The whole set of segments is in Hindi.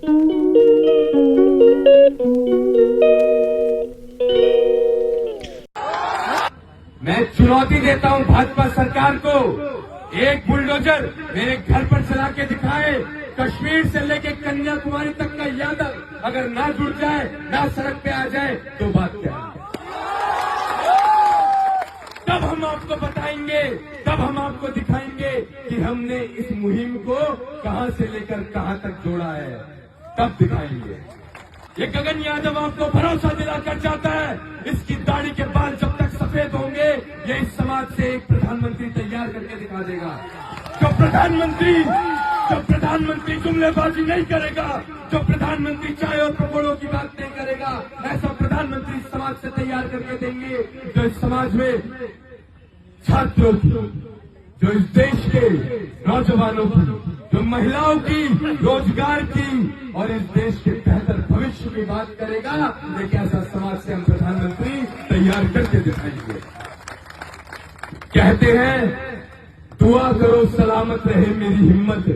मैं चुनौती देता हूं भाजपा सरकार को, एक बुलडोजर मेरे घर पर चला के दिखाए, कश्मीर से लेके कन्याकुमारी तक का यादव अगर ना जुड़ जाए, ना सड़क पे आ जाए, तो बात क्या है? तब हम आपको बताएंगे, तब हम आपको दिखाएंगे कि हमने इस मुहिम को कहां से लेकर कहां तक जोड़ा है, तब दिखाएंगे। ये गगन यादव आपको भरोसा दिलाकर जाता है, इसकी दाढ़ी के बाल जब तक सफेद होंगे, ये इस समाज से एक प्रधानमंत्री तैयार करके दिखा देगा। जो प्रधानमंत्री जुमलेबाजी नहीं करेगा, जो प्रधानमंत्री चाय और पकौड़ों की बात नहीं करेगा, ऐसा प्रधानमंत्री इस समाज से तैयार करके देंगे जो इस समाज में छात्रों की, जो इस देश के नौजवानों की, जो महिलाओं की, रोजगार की और इस देश के बेहतर भविष्य की बात करेगा। एक ऐसा समाज से हम प्रधानमंत्री तैयार करके दिखाएंगे। कहते हैं दुआ करो सलामत रहे मेरी हिम्मत,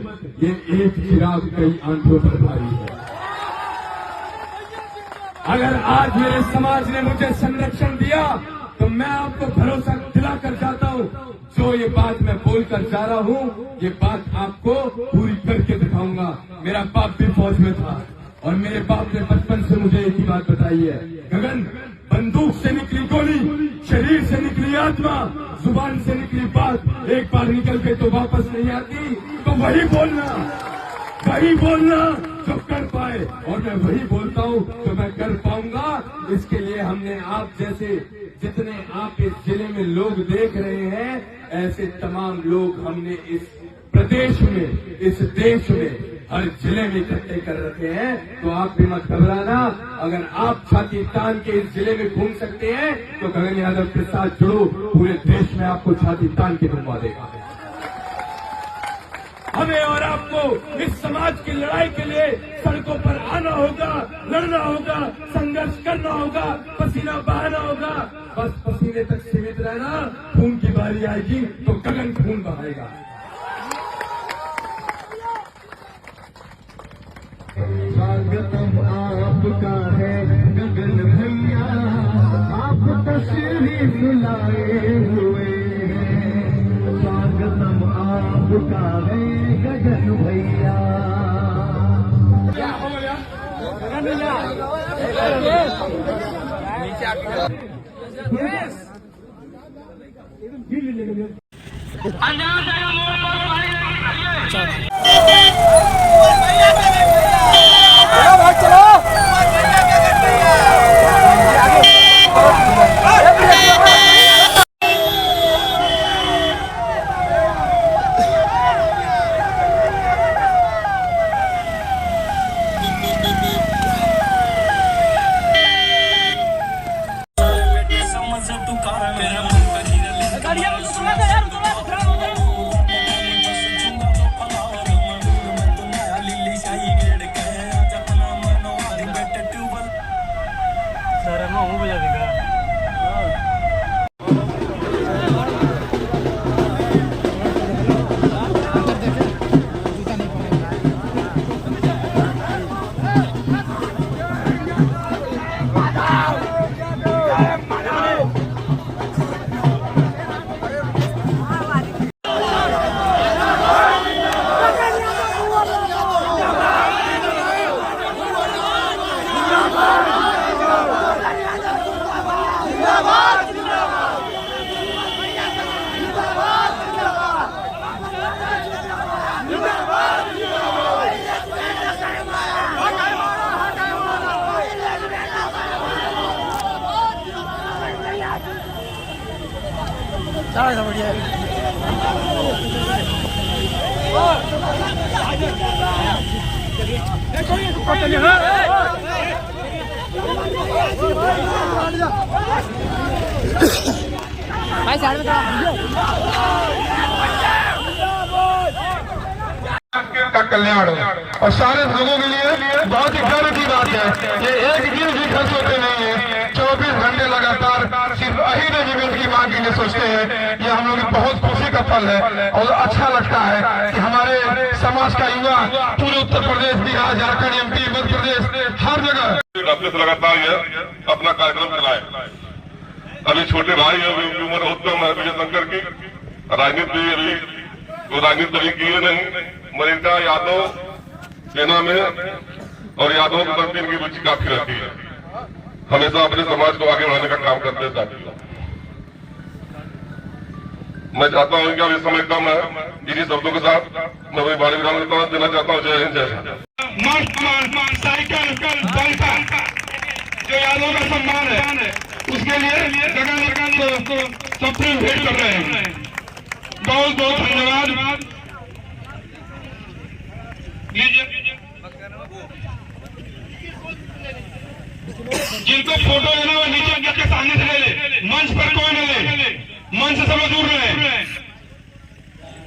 ये एक चिराग कई आंखों पर भारी है। अगर आज मेरे समाज ने मुझे संरक्षण दिया तो मैं आपको भरोसा दिलाकर जाता हूं, जो ये बात मैं बोलकर जा रहा हूं, ये बात आपको पूरी करके दिखाऊंगा। मेरा बाप भी फौज में था और मेरे बाप ने बचपन से मुझे एक ही बात बताई है, गगन, बंदूक से निकली गोली, शरीर से निकली आत्मा, जुबान से निकली बात, एक बार निकल के तो वापस नहीं आती। तो वही बोलना जो कर पाए, और मैं वही बोलता हूं जो मैं कर पाऊंगा। इसके लिए हमने आप जैसे जितने आप इस जिले में लोग देख रहे हैं, ऐसे तमाम लोग हमने इस प्रदेश में, इस देश में हर जिले में इकट्ठे कर रखे हैं। तो आप भी मत घबराना, अगर आप छाती तान के इस जिले में घूम सकते हैं तो गगन यादव के साथ जुड़ो, पूरे देश में आपको छाती तान के घुमा देगा। हमें और आपको इस समाज की लड़ाई के लिए सड़कों पर आना होगा, लड़ना होगा, संघर्ष करना होगा, पसीना बहाना होगा। बस पसीने तक सीमित रहना, खून की बारी आएगी तो गगन खून बहाएगा। स्वागतम आपका है गगन भैया, आप तशरीफ लाए हुए हैं। स्वागतम आपका है गगन भैया। क्या हो गया? गगन भैया बढ़िया भाई साइड का कल्याण और सारे लोगों के लिए बहुत ही गर्व की बात है। ये एक दिन भी खर्च होते नहीं है, 24 घंटे लगा लगातार सिर्फ अही रेजिमेंट की मांग के लिए सोचते हैं, यह हम लोग की बहुत खुशी का पल है और अच्छा लगता है कि हमारे समाज का युवा पूरे उत्तर प्रदेश, बिहार, झारखंड, MP, मध्य प्रदेश, हर जगह हफ्ते से लगातार यह अपना कार्यक्रम चलाए। अभी छोटे भाई है, अभी उम्र उत्तम है विजय शंकर की, राजनीति अभी किए नहीं। मलिका यादव सेना में और यादव के प्रति इनकी रुचि काफी रहती है, हमेशा अपने समाज को आगे बढ़ाने का काम करते हैं साथियों। मैं चाहता हूं कि अब इस समय कम है, इन्हीं शब्दों के साथ मैं वही बाड़ी विराम देना चाहता हूं। जय हिंद, जय हिंद। साइकिल जो यादव का सम्मान है, उसके लिए गगन को सप्रीम भेंट कर रहे हैं। बहुत बहुत धन्यवाद। जिनको फोटो लेना वो नीचे गेट के सामने से ले ले, मंच पर कोई न ले, मंच से सब लोग दूर रहे।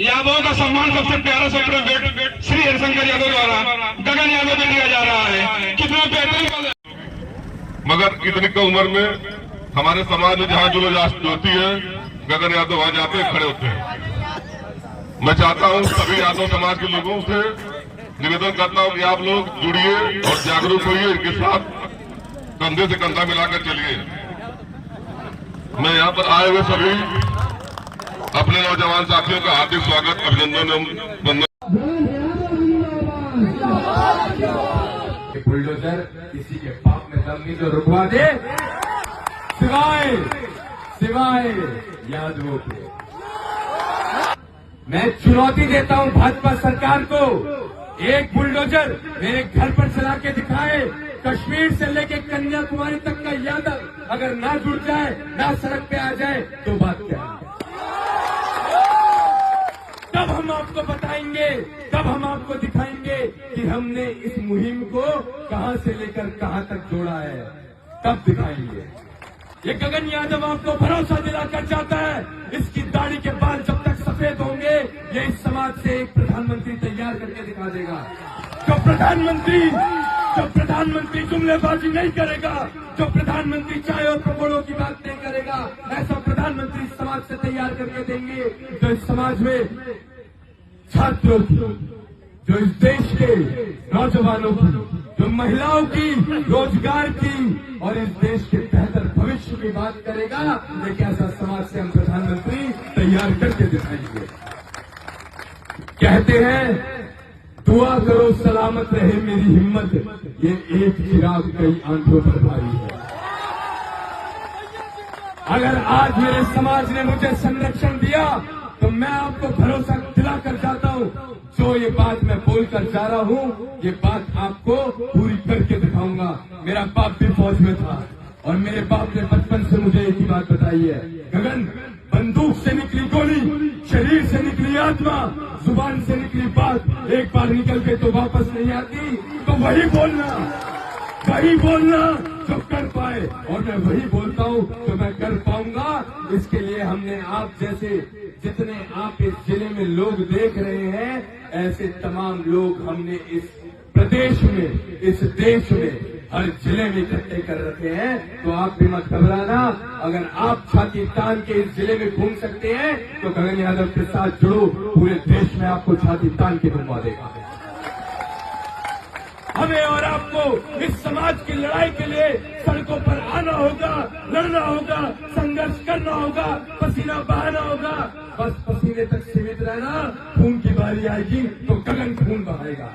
यादव का सम्मान सबसे प्यारा सप्रीम भेंट श्री हरिशंकर यादव द्वारा गगन यादव को दिया जा रहा है। कितना बेहतरीन है। मगर इतनी कम उम्र में हमारे समाज में जहां जो लोग होती है, गगन यादव वहां जाते हैं, खड़े होते हैं। मैं चाहता हूं सभी यादव समाज के लोगों से निवेदन करता हूं कि आप लोग जुड़िए और जागरूक होइए, इनके साथ कंधे से कंधा मिलाकर चलिए। मैं यहाँ पर आए हुए सभी अपने नौजवान साथियों का हार्दिक स्वागत, अभिनंदन। बुलडोजर किसी के पाप में दम नहीं तो रुकवा दे, सिवाय यादवों के। मैं चुनौती देता हूं भाजपा सरकार को, एक बुलडोजर मेरे घर पर चला के दिखाए, कश्मीर से लेके कन्याकुमारी तक का यादव अगर ना जुड़ जाए, ना सड़क पे आ जाए, तो बात क्या है? तब हम आपको बताएंगे, तब हम आपको दिखाएंगे कि हमने इस मुहिम को कहां से लेकर कहां तक जोड़ा है, तब दिखाएंगे। ये गगन यादव आपको भरोसा दिलाकर जाता है, इसकी दाढ़ी के बाल जब तक सफेद होंगे, ये इस समाज से एक प्रधानमंत्री तैयार करके दिखा देगा। जो प्रधानमंत्री जुमलेबाजी नहीं करेगा, जो प्रधानमंत्री चाय और पकौड़ों की बात नहीं करेगा, ऐसा प्रधानमंत्री समाज से तैयार करके देंगे जो इस समाज में छात्रों की, जो इस देश के नौजवानों की, जो महिलाओं की, रोजगार की और इस देश के बेहतर भविष्य की बात करेगा। एक ऐसा समाज से हम प्रधानमंत्री तैयार करके दिखाएंगे। कहते हैं दुआ करो सलामत रहे मेरी हिम्मत, ये एक चिराग कई आंखों पर भारी है। अगर आज मेरे समाज ने मुझे संरक्षण दिया तो मैं आपको भरोसा दिलाकर जाता हूं, जो ये बात मैं बोलकर जा रहा हूं, ये बात आपको पूरी करके दिखाऊंगा। मेरा बाप भी फौज में था और मेरे बाप ने बचपन से मुझे एक ही बात बताई है, गगन बंदूक से निकली गोली, शरीर से निकली आत्मा, जुबान से निकली बात, एक बार निकल के तो वापस नहीं आती। तो वही बोलना जो कर पाए, और मैं वही बोलता हूं तो मैं कर पाऊंगा। इसके लिए हमने आप जैसे जितने आप इस जिले में लोग देख रहे हैं, ऐसे तमाम लोग हमने इस प्रदेश में, इस देश में हर जिले में इकट्ठे कर रखे हैं। तो आप भी मत घबराना, अगर आप छाती तान के इस जिले में घूम सकते हैं तो गगन यादव के साथ जुड़ो, पूरे देश में आपको छाती तान के घुमा देगा। हमें और आपको इस समाज की लड़ाई के लिए सड़कों पर आना होगा, लड़ना होगा, संघर्ष करना होगा, पसीना बहाना होगा। बस पसीने तक सीमित रहना, खून की बारी आएगी तो गगन खून बहाएगा।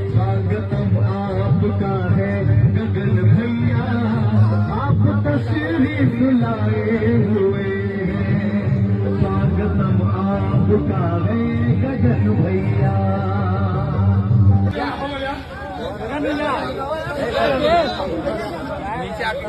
स्वागतम आपका है गगन भैया, आप तशरीफ लाए हुए हैं। स्वागतम आपका है गगन भैया। क्या हो गया? नीचे आके